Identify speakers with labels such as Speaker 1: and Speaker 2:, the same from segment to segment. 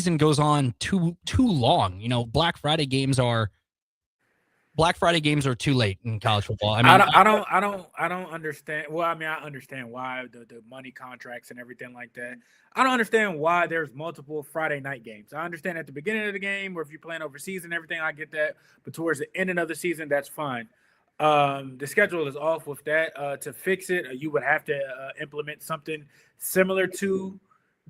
Speaker 1: season goes on too long. Black Friday games are too late in college football. I mean,
Speaker 2: I don't understand. Well, I mean, I understand why the money contracts and everything like that. I don't understand why there's multiple Friday night games. I understand at the beginning of the game, or if you're playing overseas and everything, I get that. But towards the ending of the season, that's fine. The schedule is off with that. To fix it, you would have to implement something similar to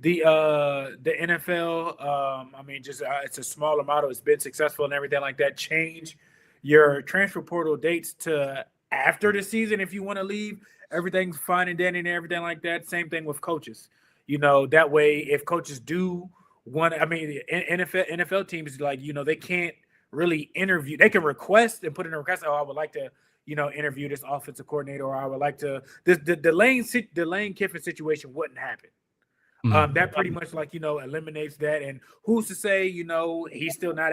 Speaker 2: the NFL. I mean, just it's a smaller model. It's been successful and everything like that. Change your transfer portal dates to after the season if you want to leave. Everything's fine and dandy and everything like that. Same thing with coaches. That way, if coaches do want, I mean, NFL teams, like, they can't really interview. They can request and put in a request. Oh, I would like to, interview this offensive coordinator, or I would like to. The Lane Kiffin situation wouldn't happen. That pretty much eliminates that. And who's to say, he's still not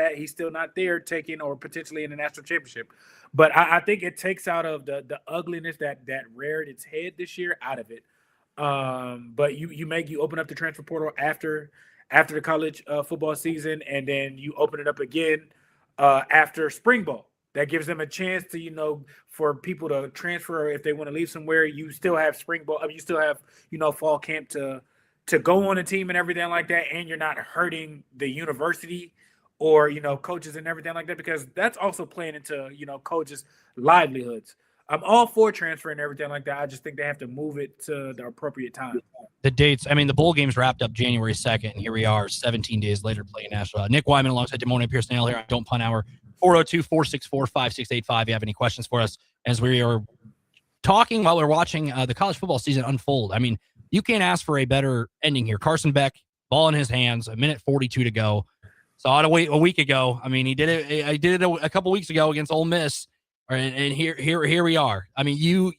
Speaker 2: there taking or potentially in the national championship. But I think it takes out of the ugliness that reared its head this year out of it. But you open up the transfer portal after the college football season, and then you open it up again after spring ball. That gives them a chance to, for people to transfer if they want to leave somewhere. You still have spring ball. You still have, fall camp to go on a team and everything like that, and you're not hurting the university or, coaches and everything like that, because that's also playing into, coaches' livelihoods. I'm all for transfer and everything like that. I just think they have to move it to the appropriate time.
Speaker 1: The dates, I mean, the bowl games wrapped up January 2nd, and here we are 17 days later playing Nashville. Nick Wyman alongside Damone and Pierson-El here on Don't Punt Hour, 402-464-5685. If you have any questions for us as we are talking while we're watching the college football season unfold. I mean, you can't ask for a better ending here. Carson Beck, ball in his hands, 1:42 to go. Saw it a week ago. I mean, he did it. I did it a couple weeks ago against Ole Miss, and here we are. I mean,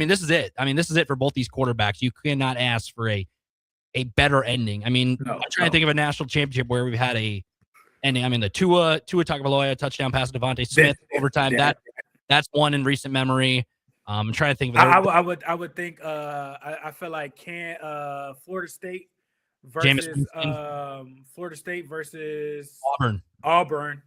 Speaker 1: this is it. I mean, this is it for both these quarterbacks. You cannot ask for a better ending. I mean, I'm trying to think of a national championship where we've had a ending. I mean, the Tua Tagovailoa touchdown pass to Devontae Smith overtime. That's one in recent memory. I'm trying to think of
Speaker 2: I would think I feel like Florida State versus Auburn.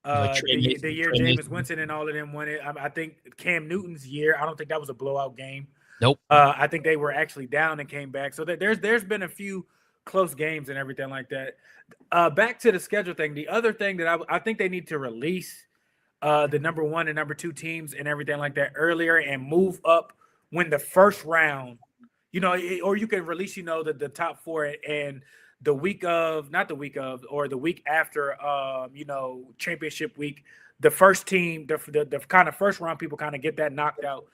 Speaker 2: The year Jameis Winston and all of them won it. I think Cam Newton's year, I don't think that was a blowout game.
Speaker 1: Nope.
Speaker 2: I think they were actually down and came back. So there's been a few close games and everything like that. Back to the schedule thing. The other thing that I think they need to release the number 1 and number 2 teams and everything like that earlier, and move up when the first round, or you can release, the top 4 and the week after, championship week, the first team, the kind of first round people kind of get that knocked out.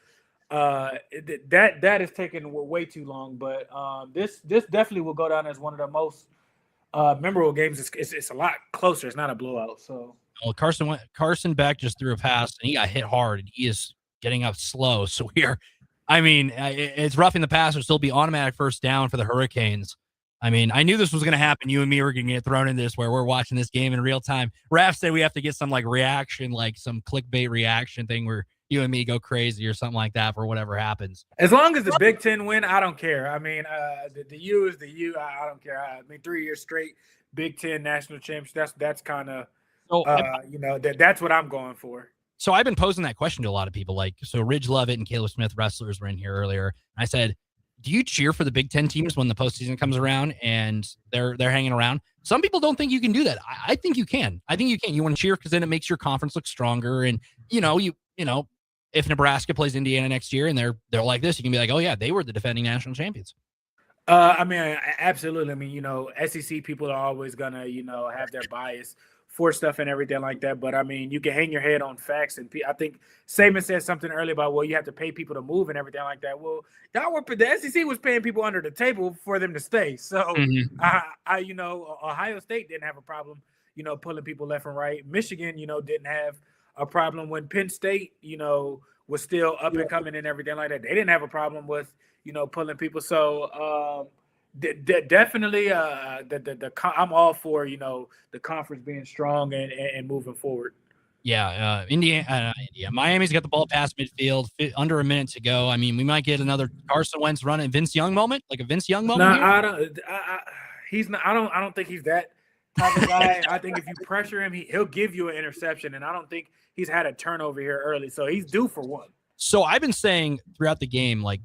Speaker 2: That is taking way too long, but this definitely will go down as one of the most memorable games. It's a lot closer. It's not a blowout. So.
Speaker 1: Well, Carson Beck just threw a pass, and he got hit hard, and he is getting up slow. So it's roughing the passer. Still be automatic first down for the Hurricanes. I mean, I knew this was going to happen. You and me were going to get thrown into this where we're watching this game in real time. Raf said we have to get some reaction, some clickbait reaction thing where you and me go crazy or something like that for whatever happens.
Speaker 2: As long as the Big Ten win, I don't care. I mean, the U is the U. I don't care. I mean, 3 years straight Big Ten national champions. That's kind of. So, that's what I'm going for.
Speaker 1: So I've been posing that question to a lot of people. So Ridge Levitt and Caleb Smith, wrestlers, were in here earlier. I said, do you cheer for the Big Ten teams when the postseason comes around and they're hanging around? Some people don't think you can do that. I think you can. I think you can. You want to cheer because then it makes your conference look stronger. And, if Nebraska plays Indiana next year and they're like this, you can be like, oh, yeah, they were the defending national champions.
Speaker 2: I mean, absolutely. I mean, SEC people are always going to, have their bias for stuff and everything like that. But I mean, you can hang your head on facts. And I think Saban said something earlier about, well, you have to pay people to move and everything like that. Well, the SEC was paying people under the table for them to stay. So, Ohio State didn't have a problem, pulling people left and right. Michigan, didn't have a problem when Penn State, was still up and coming and everything like that. They didn't have a problem with, pulling people. So, definitely, I'm all for the conference being strong and moving forward.
Speaker 1: Yeah, Miami's got the ball past midfield, under a minute to go. I mean, we might get another Carson Wentz run, Vince Young moment, like a Vince Young moment.
Speaker 2: No, I don't think he's that type of guy. I think if you pressure him, he'll give you an interception, and I don't think he's had a turnover here early, so he's due for one.
Speaker 1: So I've been saying throughout the game, like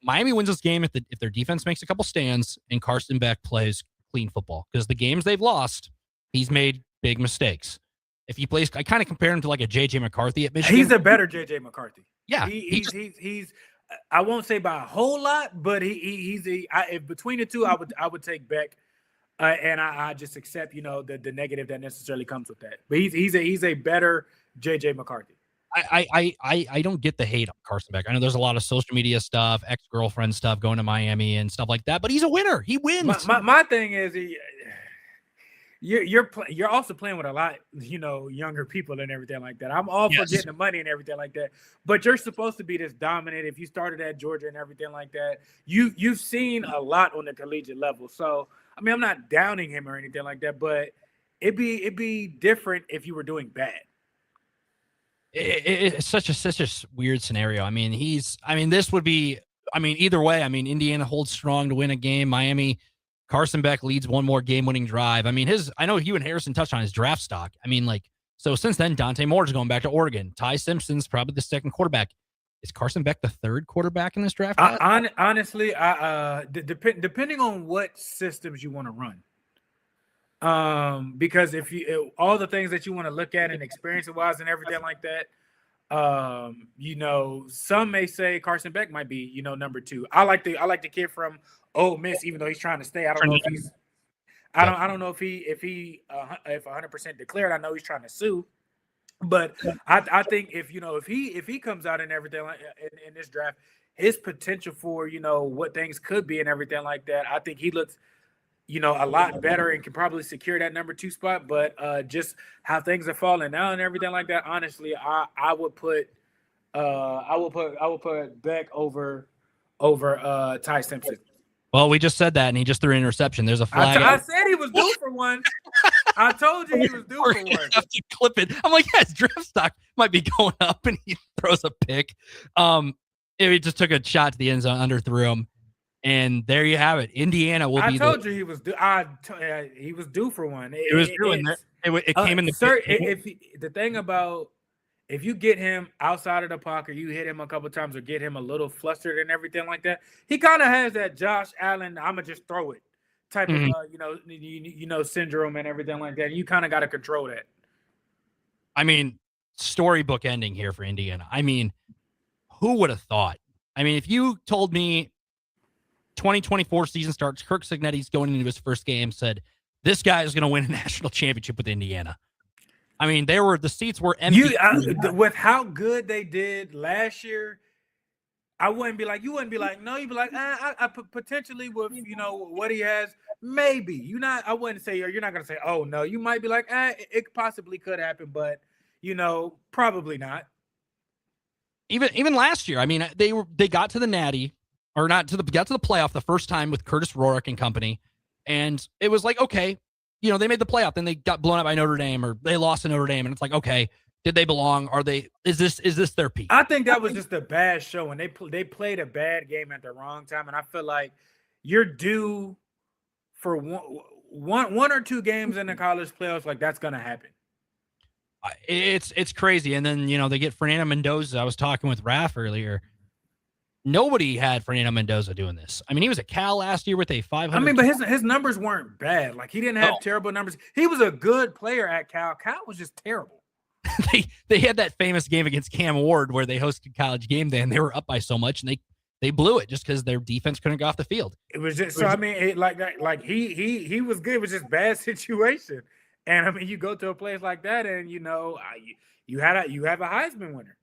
Speaker 1: Miami wins this game if their defense makes a couple stands and Carson Beck plays clean football, because the games they've lost, he's made big mistakes. If he plays, I kind of compare him to like a JJ McCarthy at Michigan.
Speaker 2: He's a better JJ McCarthy.
Speaker 1: Yeah,
Speaker 2: he's I won't say by a whole lot, but if between the two, I would take Beck, and I just accept the negative that necessarily comes with that. But he's a better JJ McCarthy.
Speaker 1: I don't get the hate on Carson Beck. I know there's a lot of social media stuff, ex-girlfriend stuff going to Miami and stuff like that, but he's a winner. He wins.
Speaker 2: My thing is you're also playing with a lot, younger people and everything like that. I'm all for getting the money and everything like that, but you're supposed to be this dominant. If you started at Georgia and everything like that, you've seen a lot on the collegiate level. So I mean, I'm not downing him or anything like that, but it'd be different if you were doing bad.
Speaker 1: It's such a weird scenario. I mean, this would be. I mean, either way. I mean, Indiana holds strong to win a game. Miami. Carson Beck leads one more game-winning drive. I mean, I know you and Harrison touched on his draft stock. I mean, so since then, Dante Moore's going back to Oregon. Ty Simpson's probably the second quarterback. Is Carson Beck the third quarterback in this draft?
Speaker 2: Honestly, depending on what systems you want to run. Because all the things that you want to look at and experience-wise and everything like that, some may say Carson Beck might be, number two. I like the kid from Ole Miss, even though he's trying to stay. I don't know if he's. I don't know if 100% declared. I know he's trying to sue, but I think if he comes out and everything in this draft, his potential for what things could be and everything like that, I think he looks a lot better and can probably secure that number 2 spot. But just how things are falling now and everything like that, honestly, I would put Beck over Ty Simpson.
Speaker 1: Well, we just said that, and he just threw an interception. There's a flag.
Speaker 2: I said he was due for one. I told you he was due for one.
Speaker 1: Have to clip it. I'm like, his draft stock might be going up, and he throws a pick. He just took a shot to the end zone, underthrew him, and there you have it. Indiana will be.
Speaker 2: I told you he was due. He was due for one.
Speaker 1: It was due, and it came in the.
Speaker 2: Sir, the thing about. If you get him outside of the pocket, you hit him a couple times or get him a little flustered and everything like that, he kind of has that Josh Allen, I'm going to just throw it type of, syndrome and everything like that. You kind of got to control that.
Speaker 1: I mean, storybook ending here for Indiana. I mean, who would have thought? I mean, if you told me 2024 season starts, Kirk Cignetti's going into his first game, said, this guy is going to win a national championship with Indiana. I mean, the seats were empty.
Speaker 2: With how good they did last year, you wouldn't be like, no, you'd be like, I potentially with, what he has, maybe. I wouldn't say, or you're not going to say, oh, no. You might be like, it possibly could happen, but, probably not.
Speaker 1: Even last year, I mean, they got to the Natty, or got to the playoff the first time with Curtis Rorick and company, and it was like, okay, they made the playoff, then they got blown out by Notre Dame, or they lost to Notre Dame, and it's like, okay, did they belong? Is this their peak?
Speaker 2: I think that was just a bad show, and they played a bad game at the wrong time, and I feel like you're due for one or two games in the college playoffs. Like, that's gonna happen.
Speaker 1: It's crazy, and then they get Fernando Mendoza. I was talking with Raph earlier. Nobody had Fernando Mendoza doing this. I mean, he was at Cal last year with a 500.
Speaker 2: I mean, but his numbers weren't bad. Like, he didn't have terrible numbers. He was a good player at Cal. Cal was just terrible.
Speaker 1: they had that famous game against Cam Ward where they hosted College Game Day, and they were up by so much, and they blew it just because their defense couldn't go off the field.
Speaker 2: It was just so. I mean, he was good. It was just bad situation. And I mean, you go to a place like that, and you have a Heisman winner.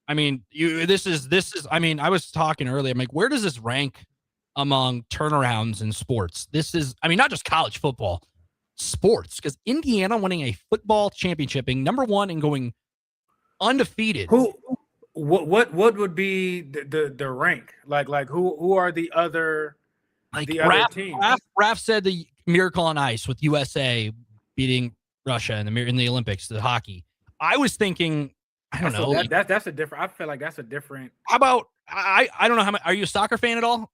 Speaker 1: I mean, this is. I mean, I was talking earlier. I'm like, where does this rank among turnarounds in sports? This is, I mean, not just college football, sports. Because Indiana winning a football championship, being number one and going undefeated.
Speaker 2: What would be the rank? Like who are the other other teams?
Speaker 1: Raph said the Miracle on Ice with USA beating Russia in the Olympics, the hockey. I was thinking. I don't know.
Speaker 2: That's a different. I feel like that's a different.
Speaker 1: How about I don't know how much. Are you a soccer fan at all?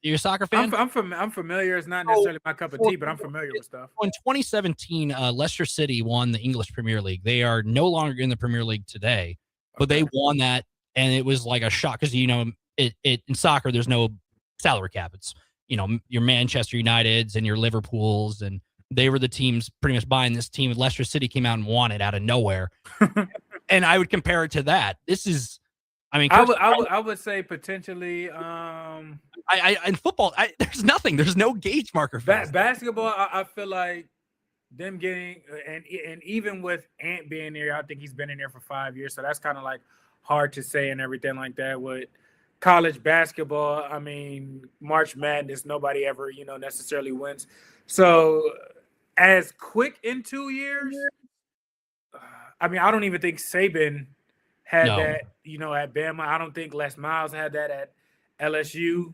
Speaker 1: You a soccer fan?
Speaker 2: I'm familiar. It's not necessarily my cup of tea, but I'm familiar with stuff.
Speaker 1: In 2017, Leicester City won the English Premier League. They are no longer in the Premier League today, but they won that, and it was like a shock because it in soccer there's no salary cap. It's your Manchester Uniteds and your Liverpools, and they were the teams pretty much buying this team. Leicester City came out and won it out of nowhere, and I would compare it to that. This is, I mean,
Speaker 2: I would say potentially.
Speaker 1: In football, there's nothing. There's no gauge marker for
Speaker 2: basketball. I feel like them getting and even with Ant being there, I think he's been in there for 5 years, so that's kind of like hard to say and everything like that. With college basketball, I mean, March Madness, nobody ever necessarily wins. So as quick in 2 years, I mean, I don't even think Saban had that, at Bama. I don't think Les Miles had that at LSU.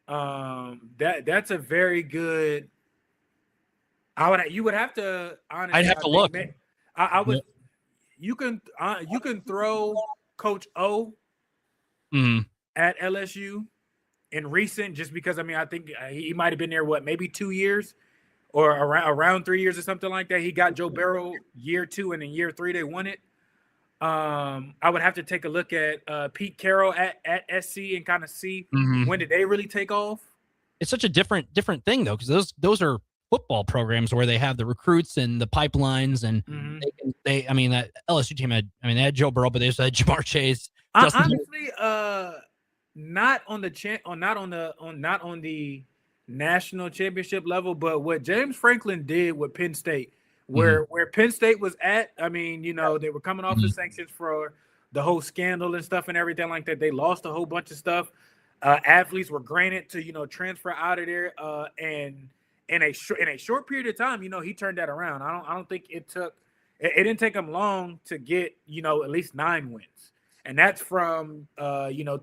Speaker 2: That's a very good. You would have to honestly.
Speaker 1: I'd have to look.
Speaker 2: I would. You can throw Coach O at LSU in recent, just because I think he might have been there maybe 2 years or around 3 years or something like that. He got Joe Burrow year 2, and in year 3 they won it. I would have to take a look at Pete Carroll at SC and kind of see when did they really take off.
Speaker 1: It's such a different thing though, because those are football programs where they have the recruits and the pipelines, and that LSU team they had Joe Burrow, but they also had Jamar Chase.
Speaker 2: Honestly, not on the national championship level, but what James Franklin did with Penn State. Where Penn State was at, they were coming off the sanctions for the whole scandal and stuff and everything like that. They lost a whole bunch of stuff. Athletes were granted to transfer out of there, and in a short period of time, he turned that around. I don't think it didn't take him long to get at least 9 wins, and that's from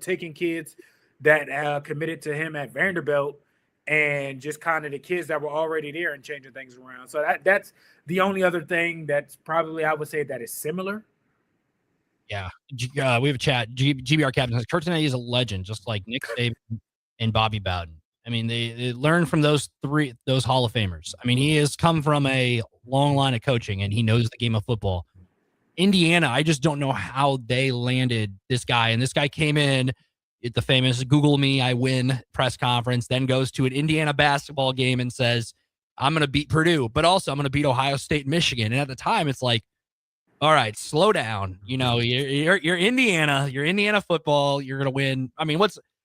Speaker 2: taking kids that committed to him at Vanderbilt and just kind of the kids that were already there and changing things around. So that's the only other thing that's probably, I would say, that is similar.
Speaker 1: Yeah. We have a chat. GBR captain says, Kurt Tenney is a legend, just like Nick Saban and Bobby Bowden. I mean, they learned from those Hall of Famers. I mean, he has come from a long line of coaching, and he knows the game of football. Indiana, I just don't know how they landed this guy. And this guy came in at the famous Google me, I win press conference, then goes to an Indiana basketball game and says, I'm going to beat Purdue, but also I'm going to beat Ohio State, Michigan. And at the time, it's like, all right, slow down. You're Indiana. You're Indiana football. You're going to win. I mean,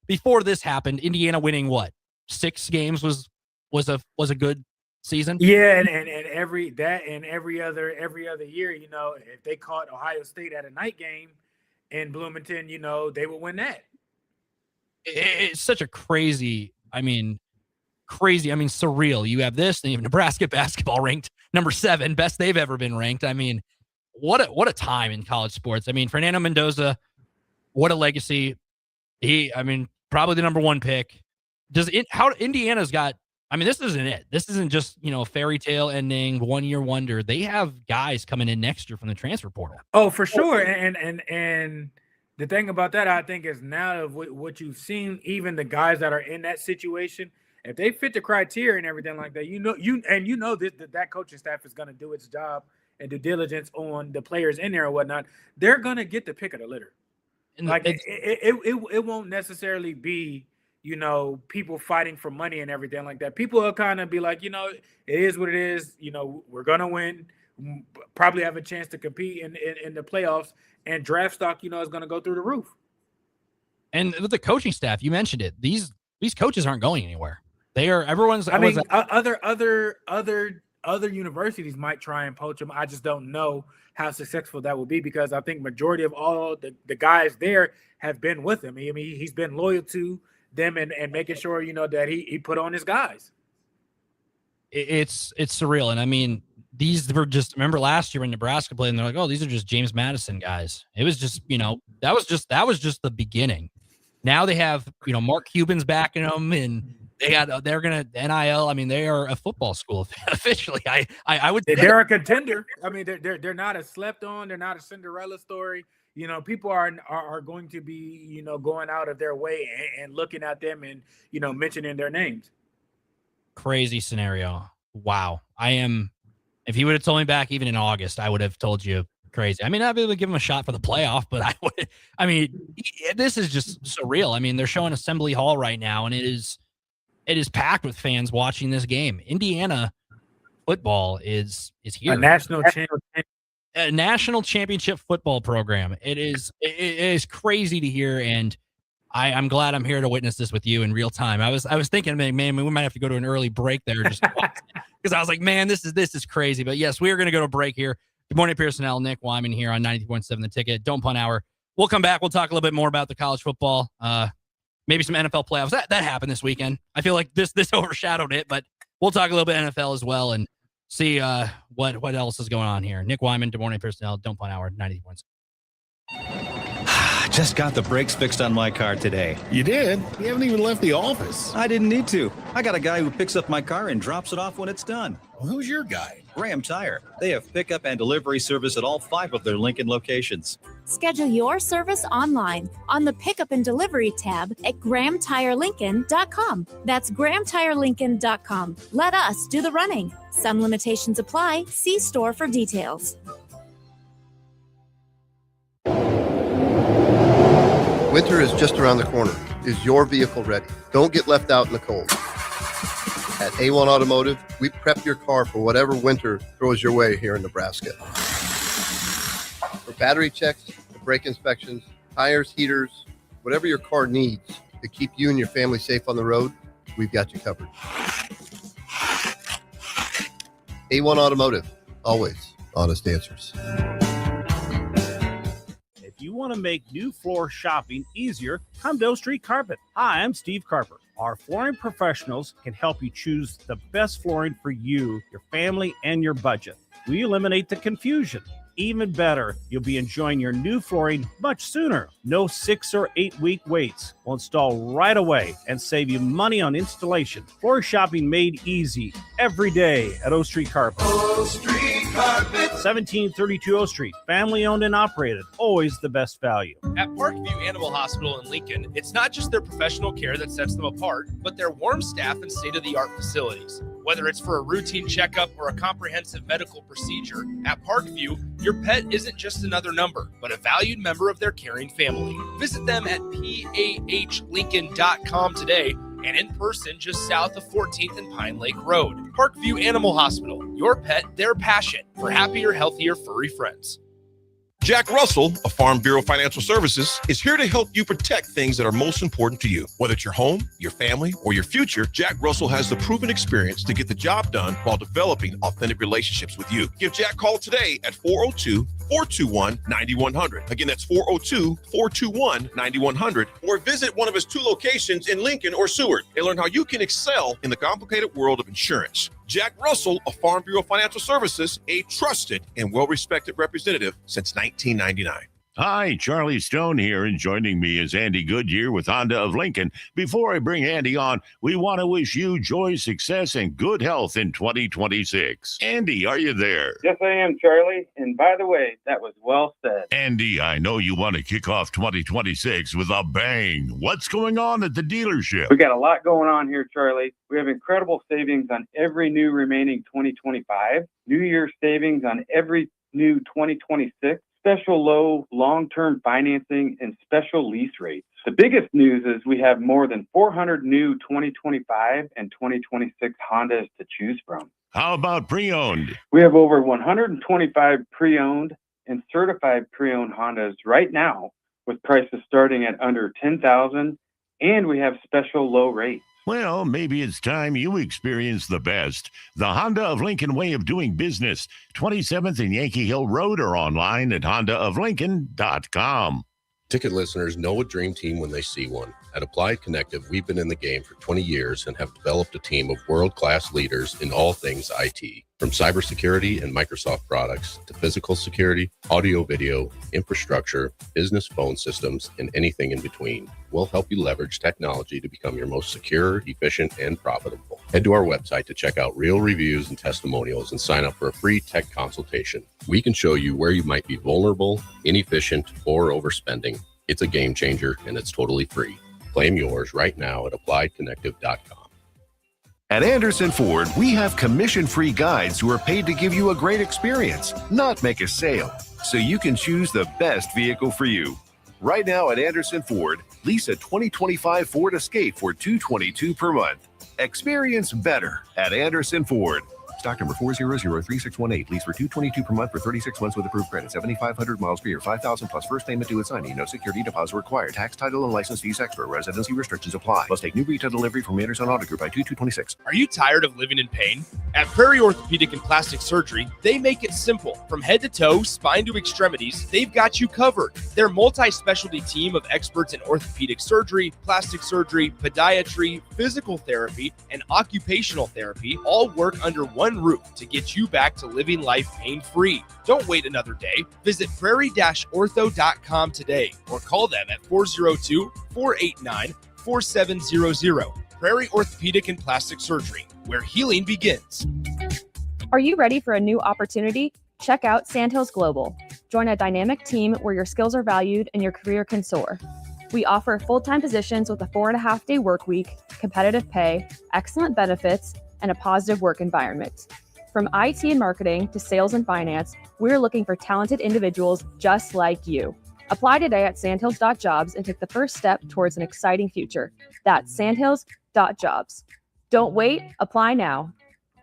Speaker 1: before this happened, Indiana winning what? 6 games was a good season.
Speaker 2: Yeah, and every other year, if they caught Ohio State at a night game in Bloomington, they would win that.
Speaker 1: It's such a crazy, surreal. You have this, and you have Nebraska basketball ranked number 7, best they've ever been ranked. I mean, what a time in college sports. I mean, Fernando Mendoza, what a legacy. Probably the number 1 pick. How Indiana's got, this isn't it. This isn't just, fairy tale ending, 1-year wonder. They have guys coming in next year from the transfer portal.
Speaker 2: Oh, for sure. And the thing about that, I think, is now what you've seen, even the guys that are in that situation, if they fit the criteria and everything like that, that coaching staff is going to do its job and due diligence on the players in there and whatnot. They're going to get the pick of the litter. And it won't necessarily be, people fighting for money and everything like that. People will kind of be like, it is what it is. We're going to win, probably have a chance to compete in the playoffs, and draft stock, is going to go through the roof.
Speaker 1: And with the coaching staff, you mentioned it. These coaches aren't going anywhere.
Speaker 2: Other universities might try and poach them. I just don't know how successful that will be, because I think majority of all the guys there have been with him. He's been loyal to them and making sure, that he put on his guys.
Speaker 1: It's surreal. And these were just, remember last year when Nebraska played, and they're like, oh, these are just James Madison guys. It was just, that was just the beginning. Now they have, Mark Cuban's backing them, and they're going to NIL. They are a football school officially. I would.
Speaker 2: They're a contender. They're not a slept on. They're not a Cinderella story. people are going to be, going out of their way and looking at them and, mentioning their names.
Speaker 1: Crazy scenario. Wow. If he would have told me back even in August, I would have told you crazy. I mean, I'd be able to give him a shot for the playoff, but this is just surreal. I mean, they're showing Assembly Hall right now, and it is packed with fans watching this game. Indiana football is here. A national championship football program. It is crazy to hear, and I'm glad I'm here to witness this with you in real time. I was thinking, man, we might have to go to an early break there just because I was like, man, this is crazy. But yes, we are going to go to break here. Good morning, Pierson-El. Nick Wyman here on 93.7 The Ticket. Don't Punt Hour. We'll come back. We'll talk a little bit more about the college football. Maybe some NFL playoffs. That happened this weekend. I feel like this overshadowed it, but we'll talk a little bit NFL as well and see what else is going on here. Nick Wyman, Good morning, Pierson-El. Don't Punt Hour, 93.7.
Speaker 3: Just got the brakes fixed on my car today.
Speaker 4: You did? You haven't even left the office.
Speaker 3: I didn't need to. I got a guy who picks up my car and drops it off when it's done.
Speaker 4: Well, who's your guy?
Speaker 3: Graham Tire. They have pickup and delivery service at all 5 of their Lincoln locations.
Speaker 5: Schedule your service online on the Pickup and Delivery tab at GrahamTireLincoln.com. That's GrahamTireLincoln.com. Let us do the running. Some limitations apply. See store for details.
Speaker 6: Winter is just around the corner. Is your vehicle ready? Don't get left out in the cold. At A1 Automotive, we prep your car for whatever winter throws your way here in Nebraska. For battery checks, to brake inspections, tires, heaters, whatever your car needs to keep you and your family safe on the road, we've got you covered. A1 Automotive, always honest answers.
Speaker 7: If you want to make new floor shopping easier, come to O Street Carpet. Hi, I'm Steve Carper. Our flooring professionals can help you choose the best flooring for you, your family, and your budget. We eliminate the confusion. Even better, you'll be enjoying your new flooring much sooner. No 6 or 8 week waits. We'll install right away and save you money on installation. Floor shopping made easy every day at O Street Carpet.
Speaker 8: O Street Carpet.
Speaker 7: 1732 O Street. Family owned and operated. Always the best value.
Speaker 9: At Parkview Animal Hospital in Lincoln, it's not just their professional care that sets them apart, but their warm staff and state-of-the-art facilities. Whether it's for a routine checkup or a comprehensive medical procedure, at Parkview, your pet isn't just another number, but a valued member of their caring family. Visit them at PAHLincoln.com today and in person just south of 14th and Pine Lake Road. Parkview Animal Hospital, your pet, their passion for happier, healthier, furry friends.
Speaker 10: Jack Russell of Farm Bureau Financial Services is here to help you protect things that are most important to you. Whether it's your home, your family, or your future, Jack Russell has the proven experience to get the job done while developing authentic relationships with you. Give Jack a call today at 402-421-9100. Again, that's 402-421-9100. Or visit one of his 2 locations in Lincoln or Seward and learn how you can excel in the complicated world of insurance. Jack Russell of Farm Bureau Financial Services, a trusted and well-respected representative since 1999.
Speaker 11: Hi, Charlie Stone here, and joining me is Andy Goodyear with Honda of Lincoln. Before I bring Andy on, we want to wish you joy, success, and good health in 2026. Andy, are you there?
Speaker 12: Yes, I am, Charlie. And by the way, that was well said.
Speaker 11: Andy, I know you want to kick off 2026 with a bang. What's going on at the dealership?
Speaker 12: We got a lot going on here, Charlie. We have incredible savings on every new remaining 2025, New Year's savings on every new 2026, special low long-term financing, and special lease rates. The biggest news is we have more than 400 new 2025 and 2026 Hondas to choose from.
Speaker 11: How about pre-owned?
Speaker 12: We have over 125 pre-owned and certified pre-owned Hondas right now with prices starting at under $10,000, and we have special low rates.
Speaker 11: Well, maybe it's time you experience the best. The Honda of Lincoln way of doing business. 27th and Yankee Hill Road, or online at hondaoflincoln.com.
Speaker 13: Ticket listeners know a dream team when they see one. At Applied Connective, we've been in the game for 20 years and have developed a team of world-class leaders in all things IT. From cybersecurity and Microsoft products to physical security, audio-video, infrastructure, business phone systems, and anything in between, we'll help you leverage technology to become your most secure, efficient, and profitable. Head to our website to check out real reviews and testimonials and sign up for a free tech consultation. We can show you where you might be vulnerable, inefficient, or overspending. It's a game changer, and it's totally free. Claim yours right now at appliedconnective.com.
Speaker 14: At Anderson Ford, we have commission-free guides who are paid to give you a great experience, not make a sale, so you can choose the best vehicle for you. Right now at Anderson Ford, lease a 2025 Ford Escape for $222 per month. Experience better at Anderson Ford. Stock number 4003618. Lease for $222 per month for 36 months with approved credit. 7,500 miles per year. 5,000 plus first payment due at signing. No security deposit required. Tax, title, and license fees extra. Residency restrictions apply. Must take new retail delivery from Anderson Auto Group by 2226.
Speaker 9: Are you tired of living in pain? At Prairie Orthopedic and Plastic Surgery, they make it simple. From head to toe, spine to extremities, they've got you covered. Their multi-specialty team of experts in orthopedic surgery, plastic surgery, podiatry, physical therapy, and occupational therapy all work under one roof to get you back to living life pain-free. Don't wait another day. Visit prairie-ortho.com today or call them at 402-489-4700. Prairie Orthopedic and Plastic Surgery, where healing begins.
Speaker 15: Are you ready for a new opportunity? Check out Sandhills Global. Join a dynamic team where your skills are valued and your career can soar. We offer full-time positions with a 4.5-day work week, competitive pay, excellent benefits, and a positive work environment. From IT and marketing to sales and finance, we're looking for talented individuals just like you. Apply today at sandhills.jobs and take the first step towards an exciting future. That's sandhills.jobs. Don't wait, apply now.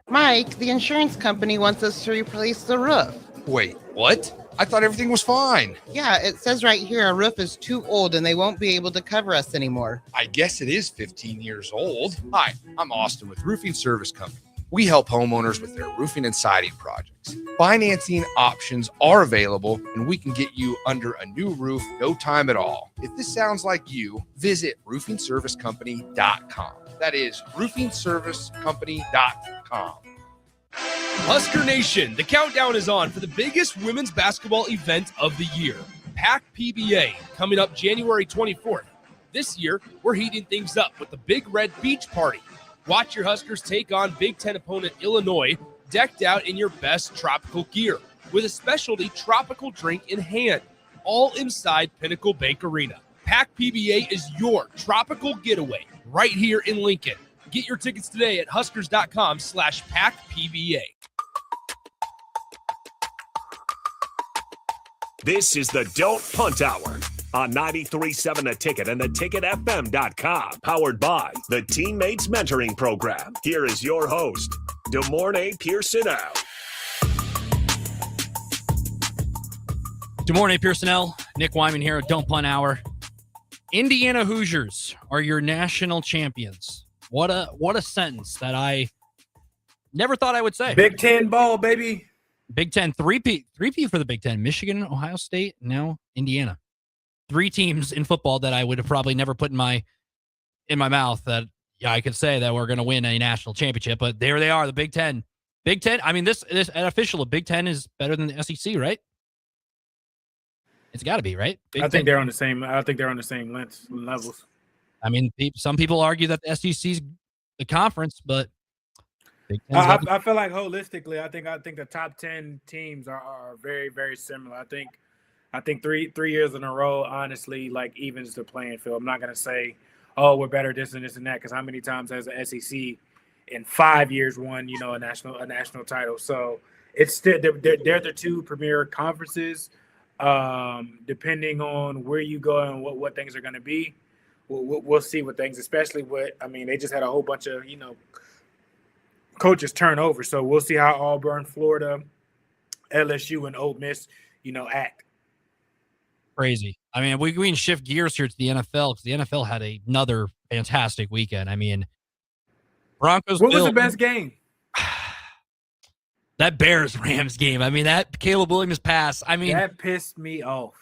Speaker 16: Mike, the insurance company wants us to replace the roof.
Speaker 17: Wait, what? I thought everything was fine.
Speaker 16: Yeah, it says right here our roof is too old and they won't be able to cover us anymore.
Speaker 17: I guess it is 15 years old. Hi, I'm Austin with Roofing Service Company. We help homeowners with their roofing and siding projects. Financing options are available and we can get you under a new roof no time at all. If this sounds like you, visit roofingservicecompany.com. That is roofingservicecompany.com.
Speaker 9: Husker Nation, the countdown is on for the biggest women's basketball event of the year, PAC PBA, coming up January 24th. This year, we're heating things up with the Big Red Beach Party. Watch your Huskers take on Big Ten opponent Illinois, decked out in your best tropical gear, with a specialty tropical drink in hand, all inside Pinnacle Bank Arena. PAC PBA is your tropical getaway right here in Lincoln. Get your tickets today at huskers.com/PACPBA.
Speaker 18: This is the Don't Punt Hour on 93.7 The Ticket and theticketfm.com. Powered by the Teammates Mentoring Program. Here is your host, DeMornay Pierson-El.
Speaker 1: DeMornay Pierson-El, Nick Wyman here at Don't Punt Hour. Indiana Hoosiers are your national champions. What a sentence that I never thought I would say.
Speaker 2: Big Ten ball, baby.
Speaker 1: Big Ten, three-peat for the Big Ten. Michigan, Ohio State, now Indiana. 3 teams in football that I would have probably never put in my mouth that I could say that we're going to win a national championship. But there they are, the Big Ten. Big Ten. I mean, this official of Big Ten is better than the SEC, right? It's got to be, right?
Speaker 2: I think they're on the same levels.
Speaker 1: I mean, some people argue that the SEC's the conference, but
Speaker 2: I feel like holistically, I think the top 10 teams are very, very similar. I think three years in a row, honestly, like evens the playing field. I'm not gonna say, oh, we're better this and this and that, because how many times has the SEC in 5 years won, a national title? So it's still they're the 2 premier conferences. Depending on where you go and what things are going to be, we'll see what things, especially they just had a whole bunch of, coaches turnover. So we'll see how Auburn, Florida, LSU, and Ole Miss, act.
Speaker 1: Crazy. I mean, we can shift gears here to the NFL because the NFL had another fantastic weekend. I mean, Broncos.
Speaker 2: What was the best game?
Speaker 1: That Bears-Rams game. I mean, that Caleb Williams pass. I mean,
Speaker 2: that pissed me off.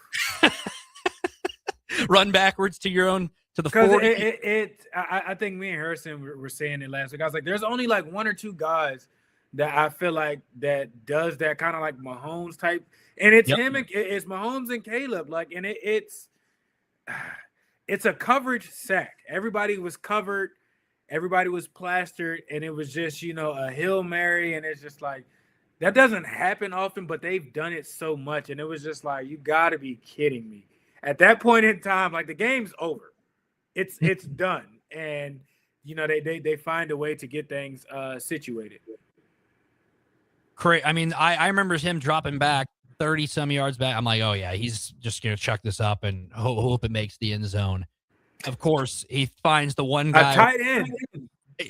Speaker 1: Run backwards to your own to the
Speaker 2: Because
Speaker 1: 40.
Speaker 2: I think me and Harrison were saying it last week. I was like, there's only like one or two guys that I feel like that does that kind of like Mahomes type, and it's him and it's Mahomes and Caleb. Like, and it's a coverage sack. Everybody was covered, everybody was plastered, and it was just a Hail Mary, and it's just like that doesn't happen often, but they've done it so much, and it was just like, you got to be kidding me. At that point in time, like the game's over. It's done, and they find a way to get things situated.
Speaker 1: I mean, I remember him dropping back 30 some yards back. I'm like, oh yeah, he's just gonna chuck this up and hope it makes the end zone. Of course, he finds the one guy,
Speaker 2: a tight end,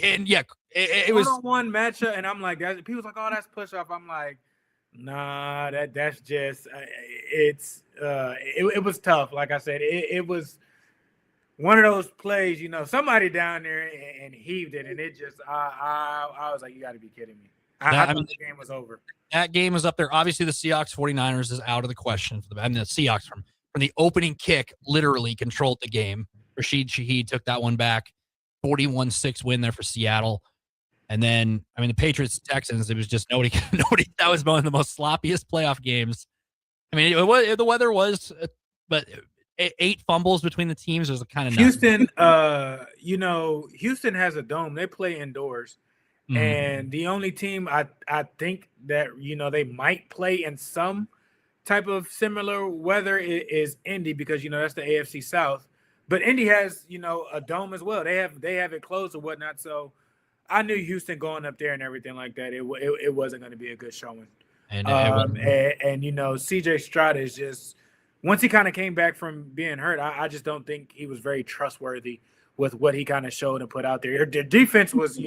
Speaker 1: and yeah, it was
Speaker 2: one matchup, and I'm like, people's like, oh, that's push off. I'm like, nah, that's just it was tough. Like I said, it was one of those plays, somebody down there and heaved it, and it just, I was like, you got to be kidding me. I thought the game was over.
Speaker 1: That game was up there. Obviously, the Seahawks 49ers is out of the question for them. I mean, the Seahawks from the opening kick literally controlled the game. Rashid Shaheed took that one back. 41-6 win there for Seattle. And then, I mean, the Patriots-Texans, it was just nobody. That was one of the most sloppiest playoff games. I mean, the weather was, but 8 fumbles between the teams was kind of
Speaker 2: Houston. Houston has a dome. They play indoors, and the only team I think that they might play in some type of similar weather is Indy, because that's the AFC South. But Indy has a dome as well. They have it closed or whatnot. So I knew Houston going up there and everything like that. It wasn't going to be a good showing. And CJ Stroud is just. Once he kind of came back from being hurt, I just don't think he was very trustworthy with what he kind of showed and put out there. The defense was,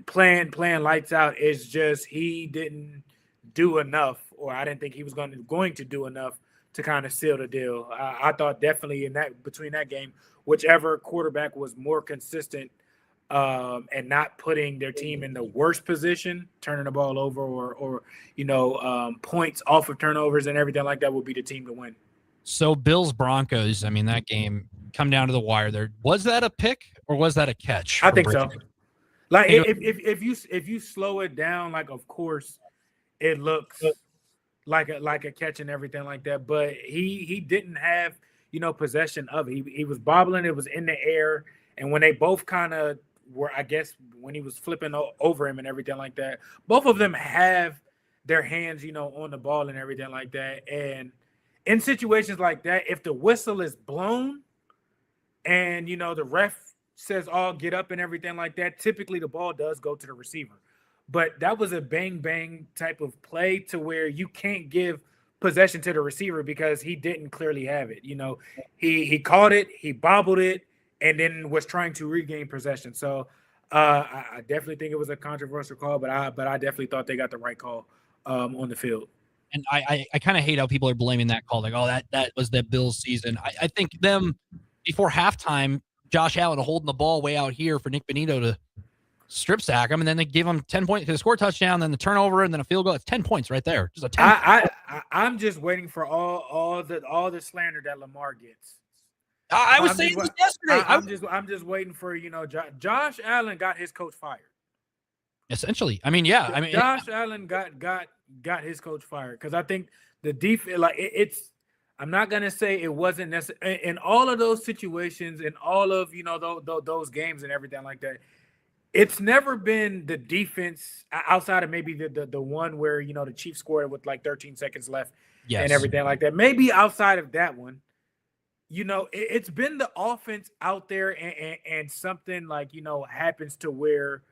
Speaker 2: playing lights out. It's just he didn't do enough, or I didn't think he was going to do enough to kind of seal the deal. I thought definitely between that game, whichever quarterback was more consistent and not putting their team in the worst position, turning the ball over or points off of turnovers and everything like that, will be the team to win.
Speaker 1: So Bills Broncos, I mean, that game come down to the wire there. Was that a pick or was that a catch?
Speaker 2: I think so. Like if you slow it down, like of course it looks like a catch and everything like that, but he didn't have possession of it. He was bobbling, it was in the air, and when they both kind of were, I guess, when he was flipping over him and everything like that, both of them have their hands, on the ball and everything like that. And in situations like that, if the whistle is blown and, the ref says, "Oh, get up," and everything like that, typically the ball does go to the receiver. But that was a bang type of play to where you can't give possession to the receiver because he didn't clearly have it. He caught it, he bobbled it, and then was trying to regain possession. So I definitely think it was a controversial call, but I definitely thought they got the right call on the field.
Speaker 1: And I kind of hate how people are blaming that call. Like, oh, that was the Bills season. I think them before halftime, Josh Allen holding the ball way out here for Nick Bonito to strip sack him, and then they give him 10 points. They score a touchdown, then the turnover, and then a field goal. It's 10 points right there. Just a 10.
Speaker 2: I'm just waiting for all the slander that Lamar gets.
Speaker 1: I was saying this yesterday.
Speaker 2: I'm just waiting for Josh Allen got his coach fired.
Speaker 1: Essentially, I mean, yeah. I mean,
Speaker 2: Josh Allen got his coach fired because I think the defense, like it's. I'm not gonna say it wasn't necessary in all of those situations, in all of those games and everything like that. It's never been the defense outside of maybe the one where the Chiefs scored with like 13 seconds left and everything like that. Maybe outside of that one. It's been the offense out there and something like, happens to where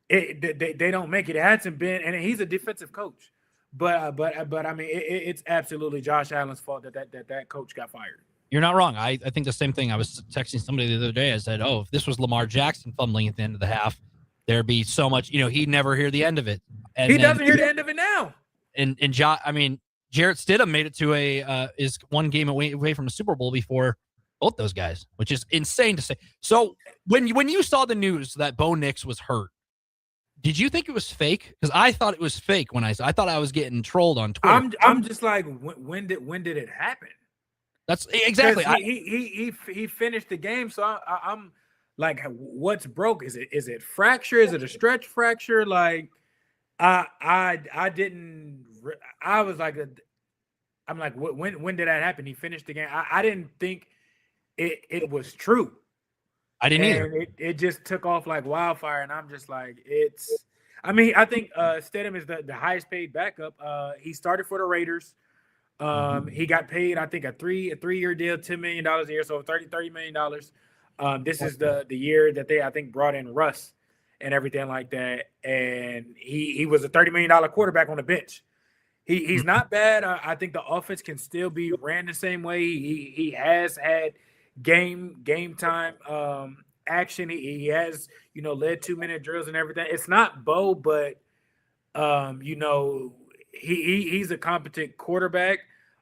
Speaker 2: they don't make it. It hasn't been, and he's a defensive coach, but I mean, it's absolutely Josh Allen's fault that coach got fired.
Speaker 1: You're not wrong. I think the same thing. I was texting somebody the other day. I said, oh, if this was Lamar Jackson fumbling at the end of the half, there'd be so much, he'd never hear the end of it. And
Speaker 2: he doesn't hear the end of it now.
Speaker 1: And I mean, Jarrett Stidham made it to is one game away from a Super Bowl before both those guys, which is insane to say. So when you saw the news that Bo Nix was hurt, did you think it was fake? Because I thought it was fake when I thought I was getting trolled on Twitter.
Speaker 2: I'm just like, when did it happen?
Speaker 1: That's exactly.
Speaker 2: He finished the game, so I'm like, what's broke? Is it fracture? Is it a stretch fracture? Like, I didn't. I was like, I'm like, when did that happen? He finished the game. I didn't think it was true.
Speaker 1: I didn't either.
Speaker 2: It just took off like wildfire, and I'm just like, it's. I mean, I think Stidham is the highest paid backup. He started for the Raiders. He got paid, I think, a three-year deal, $10 million a year, so $30 million. This is the year that they, I think, brought in Russ and everything like that. And he was a $30 million quarterback on the bench. He's not bad. I think the offense can still be ran the same way. He has had game time action. He has, led 2-minute drills and everything. It's not Bo, but he's a competent quarterback,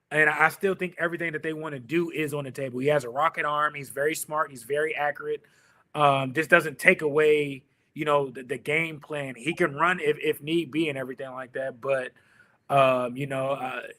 Speaker 2: and I still think everything that they want to do is on the table. He has a rocket arm. He's very smart. He's very accurate. This doesn't take away, the game plan. He can run if need be and everything like that. But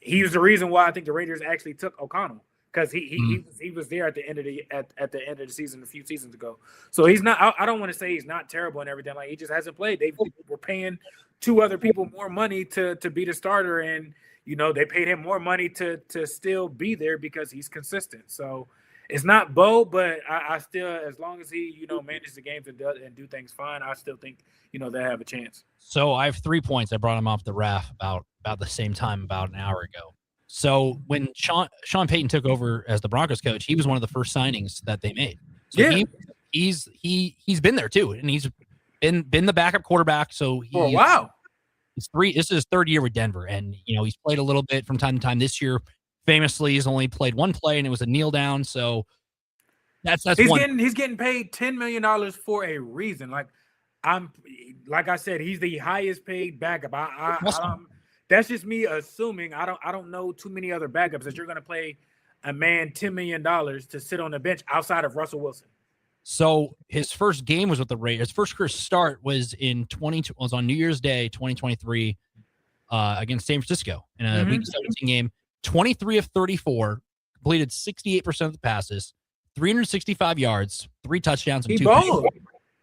Speaker 2: he was the reason why I think the Raiders actually took O'Connell, because he was there at the end of the season a few seasons ago. So he's not. I don't want to say he's not terrible and everything. Like, he just hasn't played. They were paying 2 other people more money to be the starter, and they paid him more money to still be there because he's consistent. So it's not Bo, but I still, as long as he manages the games and do things fine, I still think they have a chance.
Speaker 1: So I have 3 points. I brought him off the RAF about the same time, about an hour ago. So when Sean Payton took over as the Broncos coach, he was one of the first signings that they made. So
Speaker 2: yeah,
Speaker 1: he's been there too, and he's been the backup quarterback. So
Speaker 2: for a while.
Speaker 1: This is his 3rd year with Denver, and he's played a little bit from time to time. This year, famously, he's only played 1 play, and it was a kneel down. So that's
Speaker 2: he's getting paid $10 million for a reason. Like I said, he's the highest paid backup. That's just me assuming. I don't know too many other backups that you're going to pay a man $10 million to sit on the bench outside of Russell Wilson.
Speaker 1: So his first game was with the Raiders. His first career start was on New Year's Day, 2023, against San Francisco in a Week 17 game. 23 of 34, completed 68% of the passes, 365 yards, 3 touchdowns, and 2 picks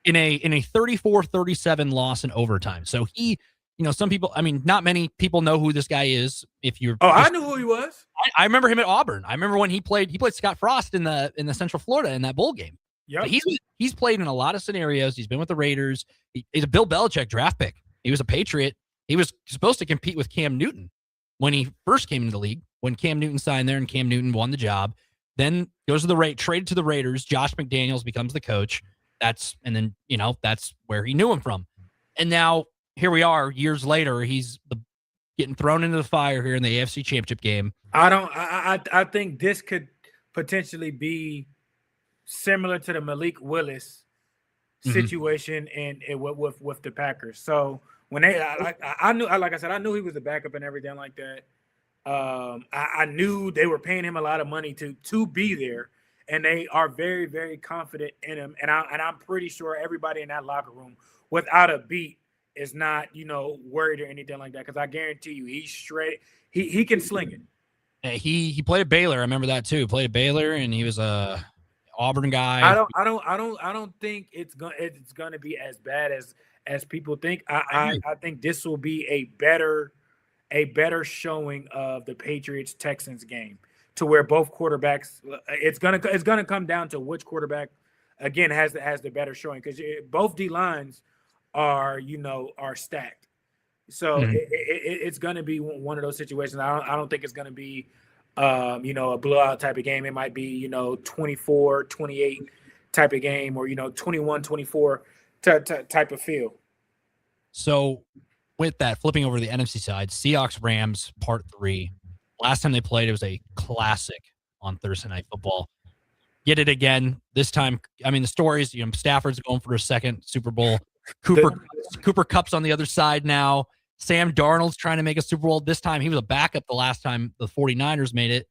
Speaker 1: in a 34-37 loss in overtime. So he. Some people, not many people know who this guy is.
Speaker 2: I knew who he was.
Speaker 1: I remember him at Auburn. I remember when he played Scott Frost in the Central Florida in that bowl game.
Speaker 2: Yeah,
Speaker 1: he's played in a lot of scenarios. He's been with the Raiders. He's a Bill Belichick draft pick. He was a Patriot. He was supposed to compete with Cam Newton when he first came into the league. When Cam Newton signed there and Cam Newton won the job, then goes to traded to the Raiders. Josh McDaniels becomes the coach. That's where he knew him from, and now. Here we are, years later. He's getting thrown into the fire here in the AFC Championship game.
Speaker 2: I think this could potentially be similar to the Malik Willis situation and with the Packers. So when I knew, like I said, I knew he was a backup and everything like that. I knew they were paying him a lot of money to be there, and they are very, very confident in him. And I'm pretty sure everybody in that locker room, without a beat, is not, worried or anything like that, because I guarantee you he's straight. He can sling it.
Speaker 1: Yeah, he played at Baylor. I remember that too. Played at Baylor, and he was a Auburn guy.
Speaker 2: I don't think it's gonna be as bad as people think. I think this will be a better showing of the Patriots Texans game, to where both quarterbacks. It's gonna come down to which quarterback again has the better showing, because both D lines are stacked. So it's going to be one of those situations. I don't think it's going to be a blowout type of game. It might be 24-28 type of game, or 21-24 type of feel.
Speaker 1: So with that, flipping over to the NFC side, Seahawks Rams Part 3. Last time they played, it was a classic on Thursday Night Football. Get it again this time. The stories, Stafford's going for a second Super Bowl. Cooper Kupp's on the other side now. Sam Darnold's trying to make a Super Bowl. This time he was a backup the last time the 49ers made it.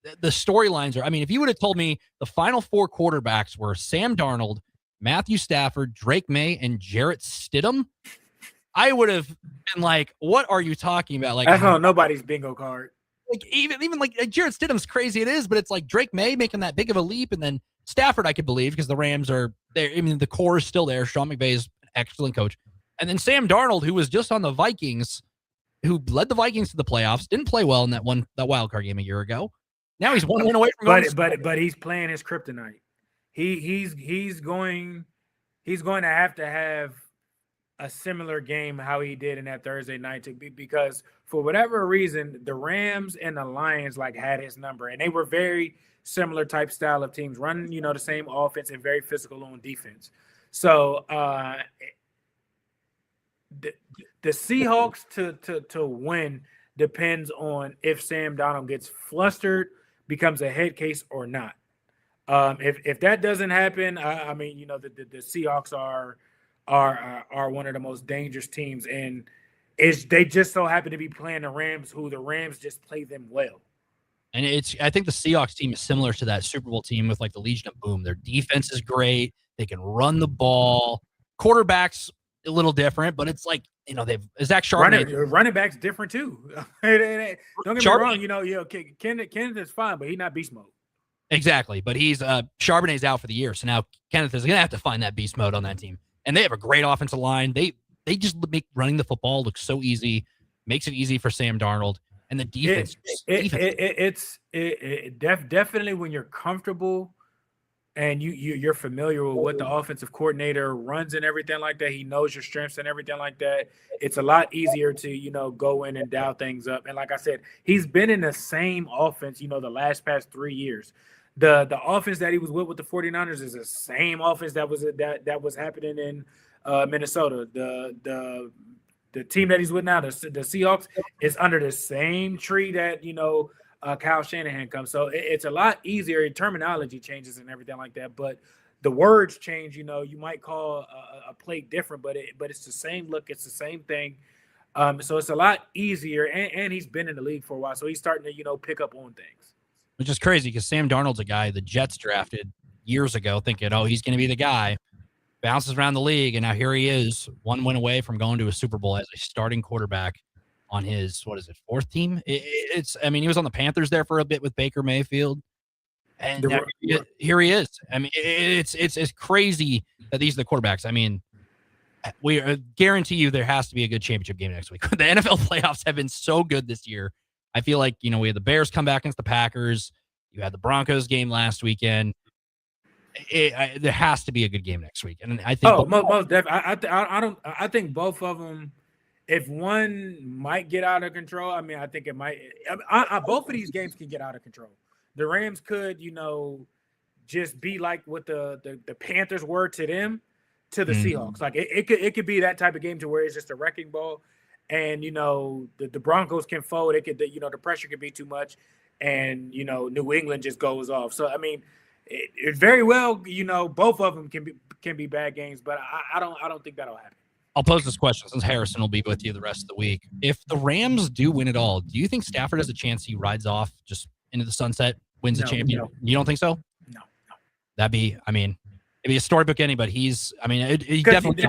Speaker 1: The storylines are, if you would have told me the final 4 quarterbacks were Sam Darnold, Matthew Stafford, Drake May, and Jarrett Stidham, I would have been like, what are you talking about? Like,
Speaker 2: that's on nobody's bingo card.
Speaker 1: like even like Jarrett Stidham's crazy it is, but it's like Drake May making that big of a leap, and then Stafford I could believe because the Rams are there. I mean the core is still there. Sean McVay is an excellent coach, and then Sam Darnold, who was just on the Vikings, who led the Vikings to the playoffs, didn't play well in that wild card game a year ago. Now he's one win away from going.
Speaker 2: But he's playing his kryptonite. He's going to have a similar game how he did in that Thursday night because for whatever reason the Rams and the Lions like had his number, and they were very similar type style of teams running the same offense and very physical on defense. So the Seahawks to win depends on if Sam Darnold gets flustered, becomes a head case or not. If that doesn't happen, I mean the Seahawks are one of the most dangerous teams, and they just so happen to be playing the Rams, who the Rams just play them well.
Speaker 1: And I think the Seahawks team is similar to that Super Bowl team with like the Legion of Boom. Their defense is great. They can run the ball. Quarterback's a little different, but it's like they've Zach Charbonnet.
Speaker 2: Running back's different too. Don't get me wrong. Kenneth is fine, but he's not beast mode.
Speaker 1: Exactly, but he's Charbonnet's out for the year, so now Kenneth is going to have to find that beast mode on that team. And they have a great offensive line. They just make running the football look so easy, makes it easy for Sam Darnold. And the defense.
Speaker 2: Definitely when you're comfortable and you're familiar with what the offensive coordinator runs and everything like that, he knows your strengths and everything like that. It's a lot easier to go in and dial things up. And like I said, he's been in the same offense the past 3 years. The offense that he was with the 49ers is the same offense that was happening in Minnesota. The team that he's with now, the Seahawks, is under the same tree that Kyle Shanahan comes. So it's a lot easier. Terminology changes and everything like that, but the words change. You might call a play different, but it's the same look. It's the same thing. So it's a lot easier. And he's been in the league for a while, so he's starting to pick up on things.
Speaker 1: Which is crazy because Sam Darnold's a guy the Jets drafted years ago, thinking, he's going to be the guy. Bounces around the league, and now here he is, one win away from going to a Super Bowl as a starting quarterback on his, fourth team? He was on the Panthers there for a bit with Baker Mayfield, and here he is. I mean, it's crazy that these are the quarterbacks. I mean, we guarantee you there has to be a good championship game next week. The NFL playoffs have been so good this year. I feel like, we had the Bears come back against the Packers. You had the Broncos game last weekend. There has to be a good game next week, and I think.
Speaker 2: Most definitely. I think both of them. If one might get out of control, I think it might. Both of these games can get out of control. The Rams could, just be like what the Panthers were to them, to the Seahawks. Like it could be that type of game to where it's just a wrecking ball, and the Broncos can fold. It could, the pressure could be too much, and New England just goes off. So it very well, both of them can be bad games, but I don't think that'll happen.
Speaker 1: I'll pose this question since Harrison will be with you the rest of the week. If the Rams do win it all, do you think Stafford has a chance he rides off just into the sunset, wins the championship? No. You don't think so?
Speaker 2: No.
Speaker 1: That'd be, it'd be a storybook ending, but he definitely.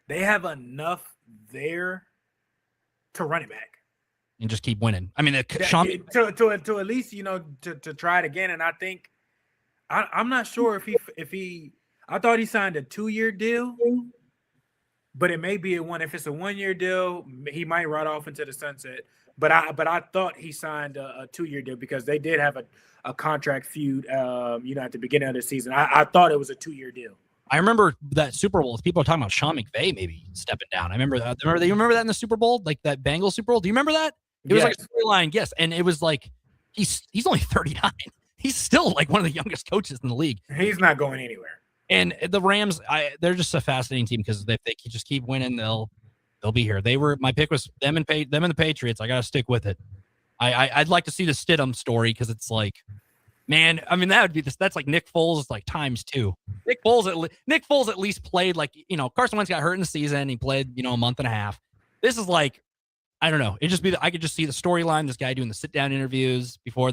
Speaker 2: They have enough there to run it back.
Speaker 1: And just keep winning.
Speaker 2: To at least to try it again. And I think I'm not sure if he I thought he signed a 2-year deal, but it may be a one. If it's a 1-year deal, he might ride off into the sunset. But I thought he signed a 2-year deal because they did have a contract feud at the beginning of the season. I thought it was a 2-year deal.
Speaker 1: I remember that Super Bowl. People are talking about Sean McVay maybe stepping down. I remember that. You remember that in the Super Bowl, like that Bengals Super Bowl? Do you remember that? It was like a storyline, yes. And it was like he's only 39. He's still like one of the youngest coaches in the league.
Speaker 2: He's not going anywhere.
Speaker 1: And the Rams, they're just a fascinating team because if they just keep winning, they'll be here. My pick was them and the Patriots. I got to stick with it. I'd like to see the Stidham story because it's like, man, that would be this. That's like Nick Foles. It's like times 2. Nick Foles at least played like, Carson Wentz got hurt in the season. He played, a month and a half. This is like, I don't know. I could just see the storyline. This guy doing the sit down interviews before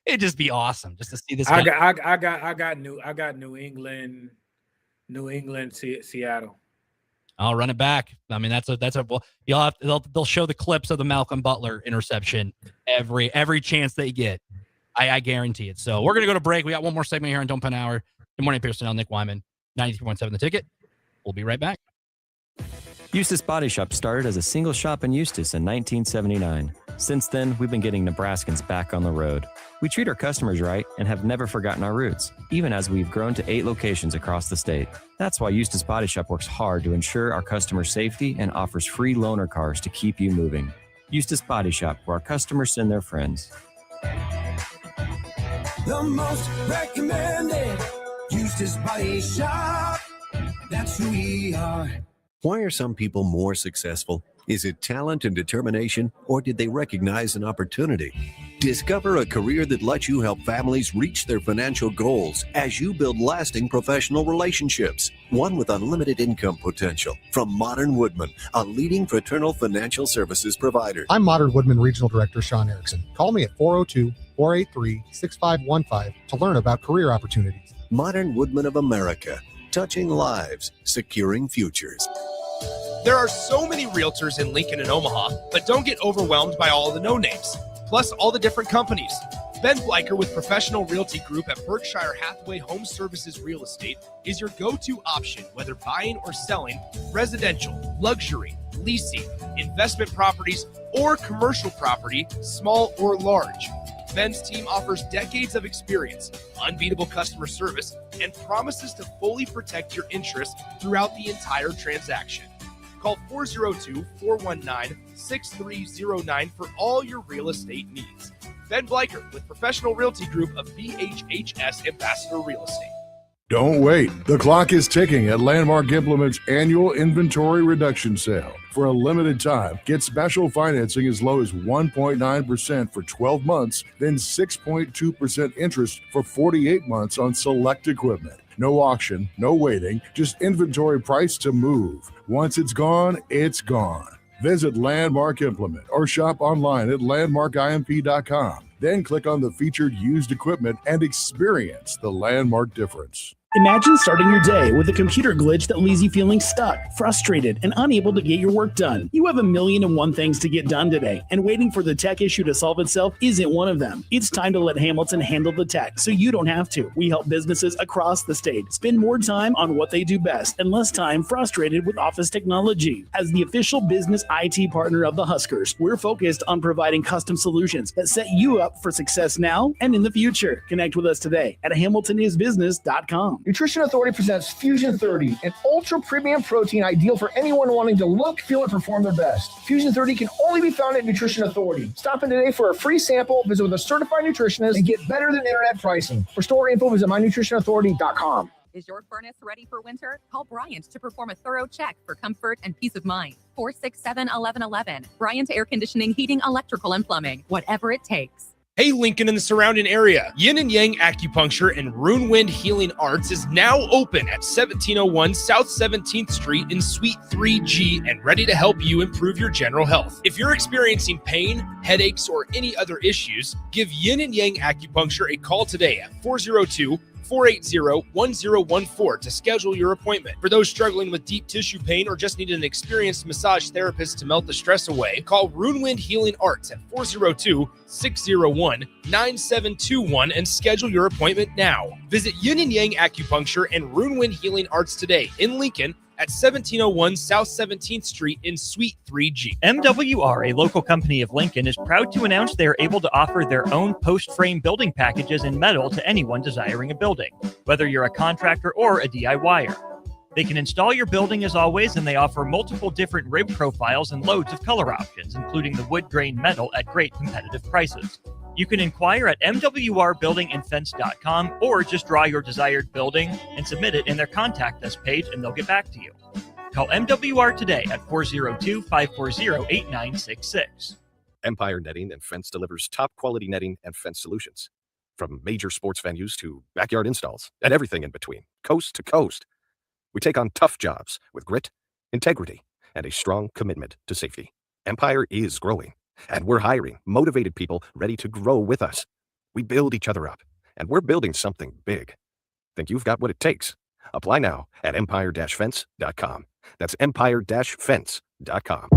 Speaker 1: it'd just be awesome just to see this guy.
Speaker 2: I got New England, Seattle.
Speaker 1: I'll run it back. I mean, they'll show the clips of the Malcolm Butler interception every chance they get. I guarantee it. So we're going to go to break. We got one more segment here on Don't Punt Hour. Good morning, Pierson-El, Nick Wyman, 93.7 The Ticket. We'll be right back.
Speaker 19: Eustis Body Shop started as a single shop in Eustis in 1979. Since then, we've been getting Nebraskans back on the road. We treat our customers right and have never forgotten our roots, even as we've grown to 8 locations across the state. That's why Eustis Body Shop works hard to ensure our customer safety and offers free loaner cars to keep you moving. Eustis Body Shop, where our customers send their friends.
Speaker 8: The most recommended Eustis Body Shop. That's who we are.
Speaker 20: Why are some people more successful? Is it talent and determination, or did they recognize an opportunity? Discover a career that lets you help families reach their financial goals as you build lasting professional relationships, one with unlimited income potential. From Modern Woodman, a leading fraternal financial services provider.
Speaker 21: I'm Modern Woodman Regional Director Sean Erickson. Call me at 402-483-6515 to learn about career opportunities.
Speaker 20: Modern Woodman of America, touching lives, securing futures.
Speaker 9: There are so many realtors in Lincoln and Omaha, but don't get overwhelmed by all the no-names, plus all the different companies. Ben Bleicher with Professional Realty Group at Berkshire Hathaway Home Services Real Estate is your go-to option, whether buying or selling residential, luxury, leasing, investment properties, or commercial property, small or large. Ben's team offers decades of experience, unbeatable customer service, and promises to fully protect your interests throughout the entire transaction. Call 402-419-6309 for all your real estate needs. Ben Bleicher with Professional Realty Group of BHHS Ambassador Real Estate.
Speaker 22: Don't wait. The clock is ticking at Landmark Implement's annual inventory reduction sale. For a limited time, get special financing as low as 1.9% for 12 months, then 6.2% interest for 48 months on select equipment. No auction, no waiting, just inventory price to move. Once it's gone, it's gone. Visit Landmark Implement or shop online at landmarkimp.com. Then click on the featured used equipment and experience the Landmark difference.
Speaker 23: Imagine starting your day with a computer glitch that leaves you feeling stuck, frustrated, and unable to get your work done. You have 1,000,001 things to get done today, and waiting for the tech issue to solve itself isn't one of them. It's time to let Hamilton handle the tech so you don't have to. We help businesses across the state spend more time on what they do best and less time frustrated with office technology. As the official business IT partner of the Huskers, we're focused on providing custom solutions that set you up for success now and in the future. Connect with us today at hamiltonisbusiness.com.
Speaker 24: Nutrition Authority presents Fusion 30, an ultra premium protein ideal for anyone wanting to look, feel, and perform their best. Fusion 30 can only be found at Nutrition Authority. Stop in today for a free sample, visit with a certified nutritionist, and get better than internet pricing. For store info, visit mynutritionauthority.com.
Speaker 25: Is your furnace ready for winter? Call Bryant to perform a thorough check for comfort and peace of mind. 467-1111. Bryant Air Conditioning, Heating, Electrical, and Plumbing. Whatever it takes.
Speaker 9: Hey, Lincoln and the surrounding area. Yin and Yang Acupuncture and Rune Wind Healing Arts is now open at 1701 South 17th Street in Suite 3G and ready to help you improve your general health. If you're experiencing pain, headaches, or any other issues, give Yin and Yang Acupuncture a call today at 402-480-1014 to schedule your appointment. For those struggling with deep tissue pain or just need an experienced massage therapist to melt the stress away, call Rune Wind Healing Arts at 402-601-9721 and schedule your appointment now. Visit Yin and Yang Acupuncture and Rune Wind Healing Arts today in Lincoln at 1701 South 17th Street in Suite 3G.
Speaker 26: MWR, a local company of Lincoln, is proud to announce they are able to offer their own post-frame building packages in metal to anyone desiring a building, whether you're a contractor or a DIYer. They can install your building as always, and they offer multiple different rib profiles and loads of color options, including the wood grain metal at great competitive prices. You can inquire at mwrbuildingandfence.com or just draw your desired building and submit it in their contact us page and they'll get back to you. Call MWR today at 402-540-8966.
Speaker 27: Empire Netting and Fence delivers top quality netting and fence solutions. From major sports venues to backyard installs and everything in between, coast to coast. We take on tough jobs with grit, integrity, and a strong commitment to safety. Empire is growing. And we're hiring motivated people ready to grow with us. We build each other up, and we're building something big. Think you've got what it takes? Apply now at empire-fence.com. That's empire-fence.com.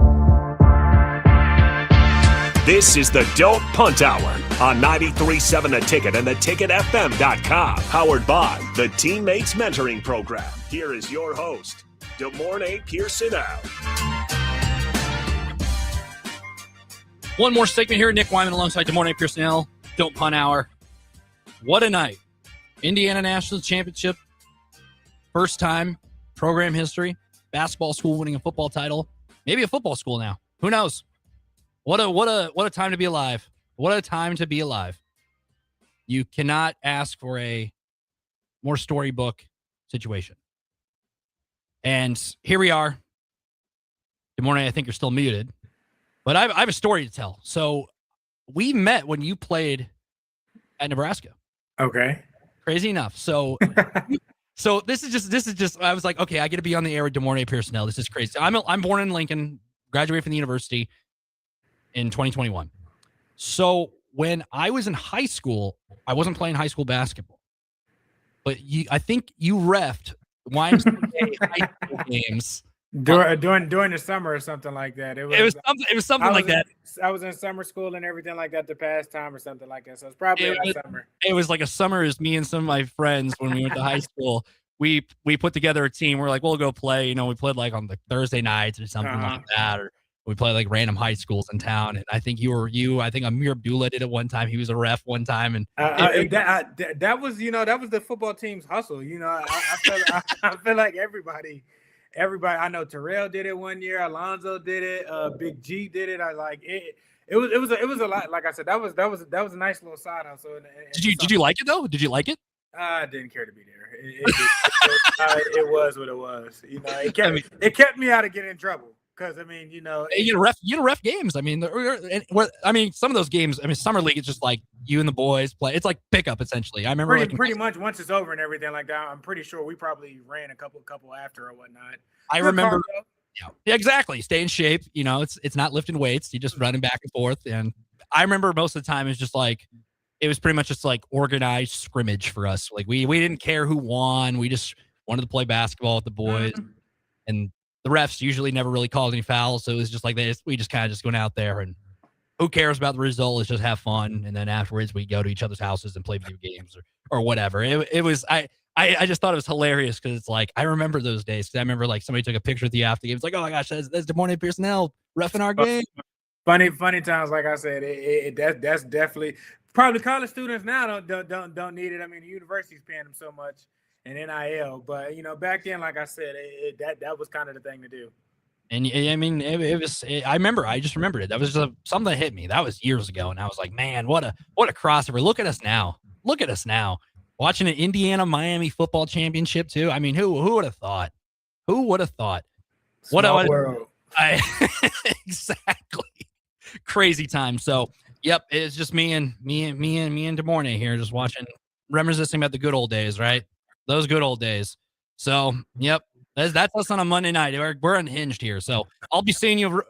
Speaker 18: This is the Don't Punt Hour on 93.7 The Ticket and theticketfm.com. Powered by the Teammates Mentoring Program. Here is your host, DeMornay Pierson-El.
Speaker 1: One more segment here. Nick Wyman alongside DeMornay Pierson-El. Don't Punt Hour. What a night. Indiana National Championship. First time program history. Basketball school winning a football title. Maybe a football school now. Who knows? What a time to be alive. What a time to be alive. You cannot ask for a more storybook situation. And here we are. Good morning. I think you're still muted. But I have a story to tell. So we met when you played at Nebraska.
Speaker 2: Okay.
Speaker 1: Crazy enough. So so this is just I was like, okay, I get to be on the air with DeMornay Pierson-El. This is crazy. I'm born in Lincoln, graduated from the university in 2021. So when I was in high school, I wasn't playing high school basketball. But I think you reffed YMCA high school games
Speaker 2: during the summer or something like that. It was
Speaker 1: something like that.
Speaker 2: I was in summer school and everything like that, the past time or something like that. So it's probably summer.
Speaker 1: It was like a summer as me and some of my friends when we went to high school. We put together a team. We're like, we'll go play. You know, we played like on the Thursday nights or something like that, or we played like random high schools in town. And I think I think Amir Abdullah did it one time. He was a ref one time, and
Speaker 2: that was the football team's hustle. You know, I feel like everybody. I know Terrell did it one year. Alonzo did it. Big G did it. I like it. It was a lot. Like I said, that was a nice little side hustle.
Speaker 1: Did you like it though? Did you like it?
Speaker 2: I didn't care to be there. It was what it was. You know, it kept me out of getting in trouble. Because I mean, you know,
Speaker 1: you ref games. I mean, some of those games. I mean, summer league is just like you and the boys play. It's like pickup essentially. I remember
Speaker 2: pretty much once it's over and everything like that. I'm pretty sure we probably ran a couple after or whatnot.
Speaker 1: I remember. Yeah, exactly. Stay in shape. You know, it's not lifting weights. You just running back and forth. And I remember most of the time it's just like it was pretty much just like organized scrimmage for us. Like we didn't care who won. We just wanted to play basketball with the boys and. The refs usually never really called any fouls, so it was just like we just kind of just went out there and who cares about the result? Let's just have fun, and then afterwards we go to each other's houses and play video games or whatever. It was I just thought it was hilarious because it's like I remember those days because I remember like somebody took a picture with you after the game. It's like, oh my gosh, that's DeMornay Pierson-El reffing our game.
Speaker 2: Funny times, like I said, that's definitely probably college students now don't need it. I mean, the university's paying them so much. And NIL, but you know, back then, like I said, that was kind of the thing to do.
Speaker 1: And I mean, I just remembered it. That was just something that hit me. That was years ago, and I was like, man, what a crossover! Look at us now. Watching an Indiana Miami football championship too. I mean, who would have thought? Who would have thought?
Speaker 2: Small world.
Speaker 1: Exactly. Crazy time. So, yep, it's just me and DeMornay here, just watching, reminiscing about the good old days, right? Those good old days. So, yep, that's us on a Monday night. We're unhinged here. So I'll be seeing you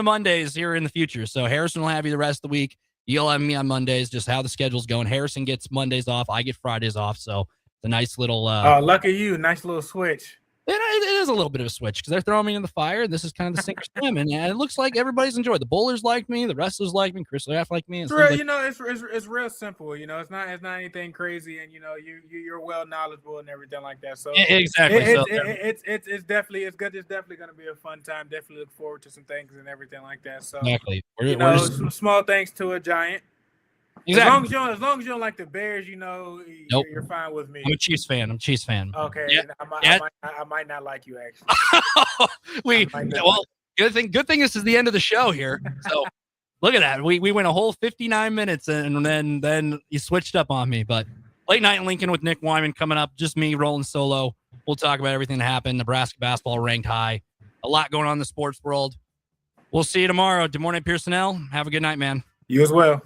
Speaker 1: Mondays here in the future. So Harrison will have you the rest of the week. You'll have me on Mondays. Just how the schedule's going. Harrison gets Mondays off. I get Fridays off. So it's a nice little.
Speaker 2: Lucky you. Nice little switch.
Speaker 1: It is a little bit of a switch because they're throwing me in the fire. And this is kind of the sink or swim, and it looks like everybody's enjoyed. The bowlers like me, the wrestlers like me, Chris Laff like me.
Speaker 2: It's real, it's real simple. You know, it's not anything crazy, and you know, you're well knowledgeable and everything like that. So
Speaker 1: exactly,
Speaker 2: it's definitely it's good. It's definitely going to be a fun time. Definitely look forward to some things and everything like that. So
Speaker 1: exactly,
Speaker 2: some small things to a giant.
Speaker 1: Exactly.
Speaker 2: As long as you don't like the Bears, you know,
Speaker 1: nope.
Speaker 2: You're fine with me.
Speaker 1: I'm a Chiefs fan.
Speaker 2: Okay,
Speaker 1: yeah.
Speaker 2: I might not like you actually.
Speaker 1: Good thing this is the end of the show here. So look at that. We went a whole 59 minutes and then you switched up on me. But late night in Lincoln with Nick Wyman coming up. Just me rolling solo. We'll talk about everything that happened. Nebraska basketball ranked high. A lot going on in the sports world. We'll see you tomorrow. DeMornay Pierson-El. Have a good night, man.
Speaker 2: You as well.